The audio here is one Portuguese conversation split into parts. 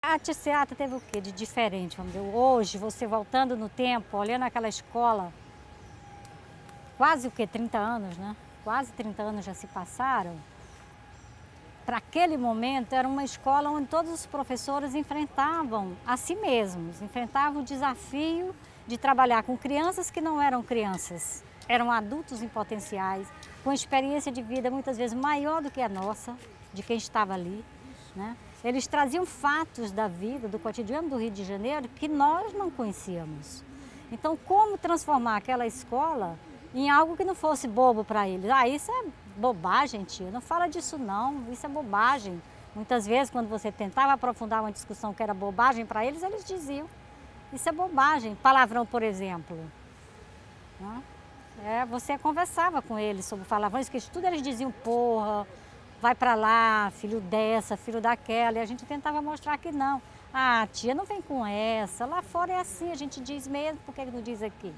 A Tisseata teve o quê de diferente, vamos dizer? Hoje, você voltando no tempo, olhando aquela escola, quase o quê? 30 anos, né? Quase 30 anos já se passaram. Para aquele momento, era uma escola onde todos os professores enfrentavam a si mesmos, enfrentavam o desafio de trabalhar com crianças que não eram crianças, eram adultos em potenciais, com experiência de vida muitas vezes maior do que a nossa, de quem estava ali, né? Eles traziam fatos da vida, do cotidiano do Rio de Janeiro que nós não conhecíamos. Então, como transformar aquela escola em algo que não fosse bobo para eles? Ah, isso é bobagem, tia, não fala disso não, isso é bobagem. Muitas vezes, quando você tentava aprofundar uma discussão que era bobagem para eles, eles diziam, isso é bobagem. Palavrão, por exemplo. Você conversava com eles sobre palavrões, que tudo eles diziam, porra, vai para lá, filho dessa, filho daquela, e a gente tentava mostrar que não. Ah, tia, não vem com essa, lá fora é assim, a gente diz mesmo, por que não diz aqui?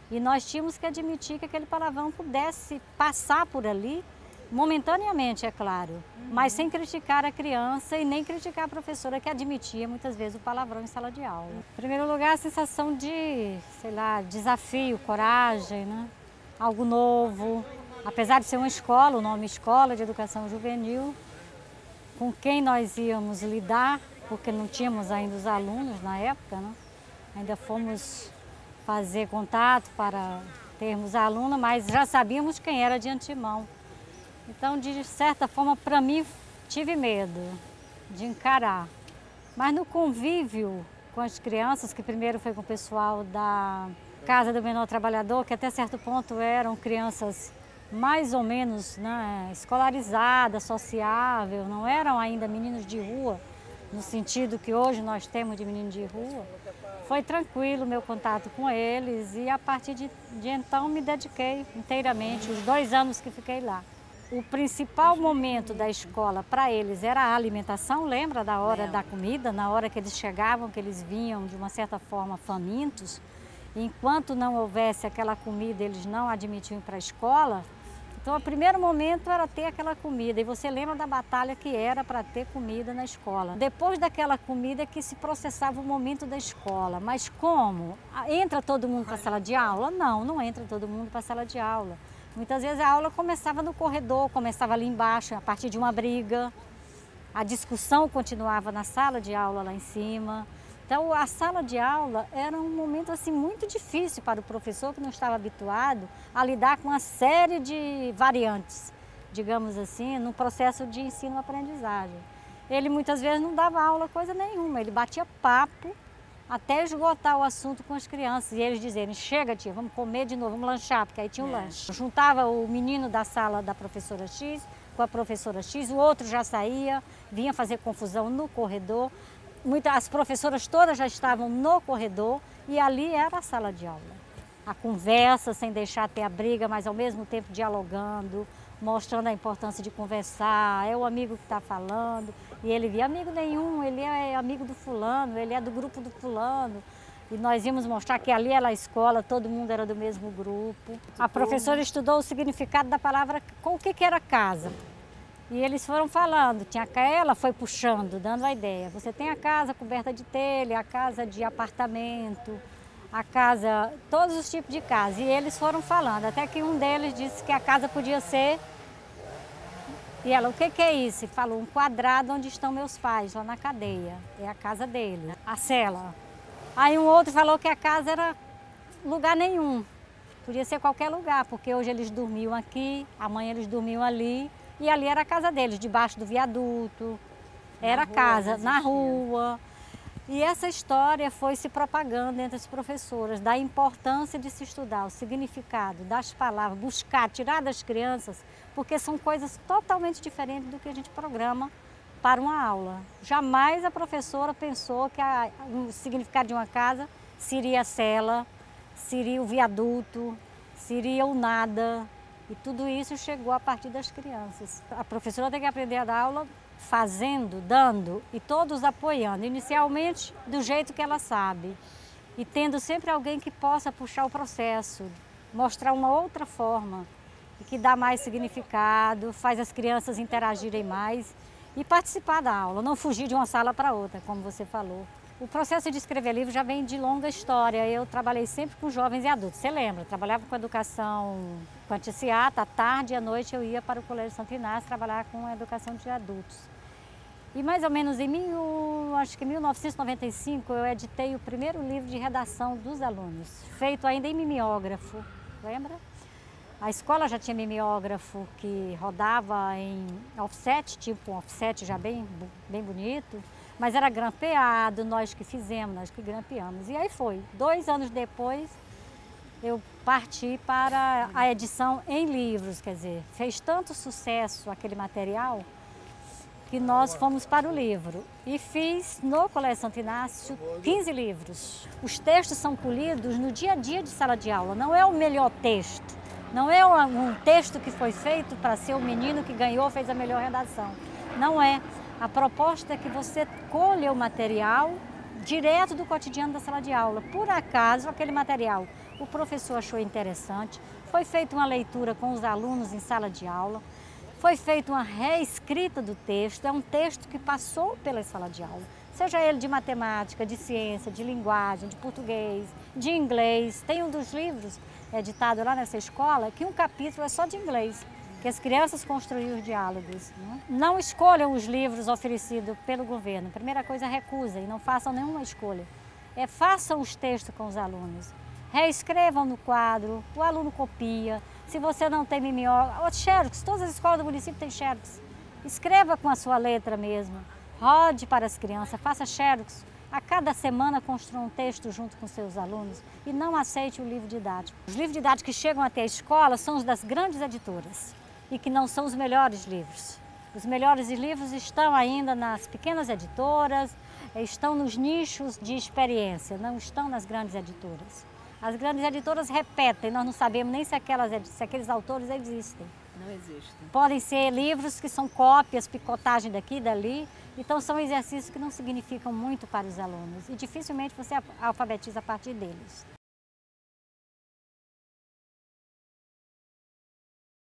E nós tínhamos que admitir que aquele palavrão pudesse passar por ali, momentaneamente, é claro, mas sem criticar a criança e nem criticar a professora que admitia muitas vezes o palavrão em sala de aula. Em primeiro lugar, a sensação de, sei lá, desafio, coragem, né? Algo novo. Apesar de ser uma escola, o nome Escola de Educação Juvenil, com quem nós íamos lidar, porque não tínhamos ainda os alunos na época, né? Ainda fomos fazer contato para termos aluno, mas já sabíamos quem era de antemão. Então, de certa forma, para mim, tive medo de encarar. Mas no convívio com as crianças, que primeiro foi com o pessoal da Casa do Menor Trabalhador, que até certo ponto eram crianças mais ou menos, né, escolarizadas, sociável, não eram ainda meninos de rua, no sentido que hoje nós temos de menino de rua. Foi tranquilo o meu contato com eles e a partir de então me dediquei inteiramente, os 2 anos que fiquei lá. O principal momento da escola para eles era a alimentação, lembra da hora da comida, na hora que eles chegavam, que eles vinham de uma certa forma famintos. Enquanto não houvesse aquela comida, eles não admitiam ir para a escola. Então, o primeiro momento era ter aquela comida, e você lembra da batalha que era para ter comida na escola. Depois daquela comida que se processava o momento da escola. Mas como? Entra todo mundo para a sala de aula? Não, não entra todo mundo para a sala de aula. Muitas vezes a aula começava no corredor, começava ali embaixo, a partir de uma briga. A discussão continuava na sala de aula lá em cima. Então, a sala de aula era um momento assim, muito difícil para o professor que não estava habituado a lidar com uma série de variantes, digamos assim, no processo de ensino-aprendizagem. Ele muitas vezes não dava aula coisa nenhuma, ele batia papo até esgotar o assunto com as crianças e eles dizerem, chega tia, vamos comer de novo, vamos lanchar, porque aí tinha o lanche. Juntava o menino da sala da professora X com a professora X, o outro já saía, vinha fazer confusão no corredor. As professoras todas já estavam no corredor e ali era a sala de aula. A conversa, sem deixar ter a briga, mas ao mesmo tempo dialogando, mostrando a importância de conversar, é o amigo que está falando, e ele via amigo nenhum, ele é amigo do fulano, ele é do grupo do fulano. E nós íamos mostrar que ali era a escola, todo mundo era do mesmo grupo. A professora estudou o significado da palavra, com o que era casa. E eles foram falando, ela foi puxando, dando a ideia. Você tem a casa coberta de telha, a casa de apartamento, a casa, todos os tipos de casa. E eles foram falando, até que um deles disse que a casa podia ser... E ela, o que é isso? E falou, um quadrado onde estão meus pais, lá na cadeia. É a casa dele, a cela. Aí um outro falou que a casa era lugar nenhum. Podia ser qualquer lugar, porque hoje eles dormiam aqui, amanhã eles dormiam ali. E ali era a casa deles, debaixo do viaduto, era casa, na rua. E essa história foi se propagando entre as professoras, da importância de se estudar o significado das palavras, buscar, tirar das crianças, porque são coisas totalmente diferentes do que a gente programa para uma aula. Jamais a professora pensou que o significado de uma casa seria a cela, seria o viaduto, seria o nada. E tudo isso chegou a partir das crianças. A professora tem que aprender a dar aula fazendo, dando e todos apoiando, inicialmente do jeito que ela sabe. E tendo sempre alguém que possa puxar o processo, mostrar uma outra forma, e que dá mais significado, faz as crianças interagirem mais. e participar da aula, não fugir de uma sala para outra, como você falou. O processo de escrever livro já vem de longa história. Eu trabalhei sempre com jovens e adultos. Você lembra? Eu trabalhava com educação quanticiata, à tarde e à noite eu ia para o Colégio Santo Inácio trabalhar com a educação de adultos. E mais ou menos em 1995 eu editei o primeiro livro de redação dos alunos, feito ainda em mimeógrafo, lembra? A escola já tinha mimeógrafo que rodava em offset, tipo um offset já bem bonito, mas era grampeado, nós que fizemos, nós que grampeamos. E aí foi. 2 anos depois eu parti para a edição em livros, quer dizer, fez tanto sucesso aquele material que nós fomos para o livro. E fiz no Colégio Santo Inácio 15 livros. Os textos são polidos no dia a dia de sala de aula, não é o melhor texto. Não é um texto que foi feito para ser o menino que ganhou, fez a melhor redação. Não é. A proposta é que você colha o material direto do cotidiano da sala de aula. Por acaso, aquele material o professor achou interessante, foi feita uma leitura com os alunos em sala de aula, foi feita uma reescrita do texto, é um texto que passou pela sala de aula. Seja ele de matemática, de ciência, de linguagem, de português, de inglês. Tem um dos livros editado lá nessa escola que um capítulo é só de inglês, que as crianças construíram os diálogos. Não escolham os livros oferecidos pelo governo. Primeira coisa, recusa e não façam nenhuma escolha. Façam os textos com os alunos. Reescrevam no quadro, o aluno copia. Se você não tem mimeógrafo, xerox, todas as escolas do município têm xerox. Escreva com a sua letra mesmo. Rode para as crianças, faça xerox. A cada semana construa um texto junto com seus alunos e não aceite o livro didático. Os livros didáticos que chegam até a escola são os das grandes editoras e que não são os melhores livros. Os melhores livros estão ainda nas pequenas editoras, estão nos nichos de experiência, não estão nas grandes editoras. As grandes editoras repetem, nós não sabemos nem se aqueles autores existem. Não existem. Podem ser livros que são cópias, picotagem daqui e dali, então são exercícios que não significam muito para os alunos e dificilmente você alfabetiza a partir deles.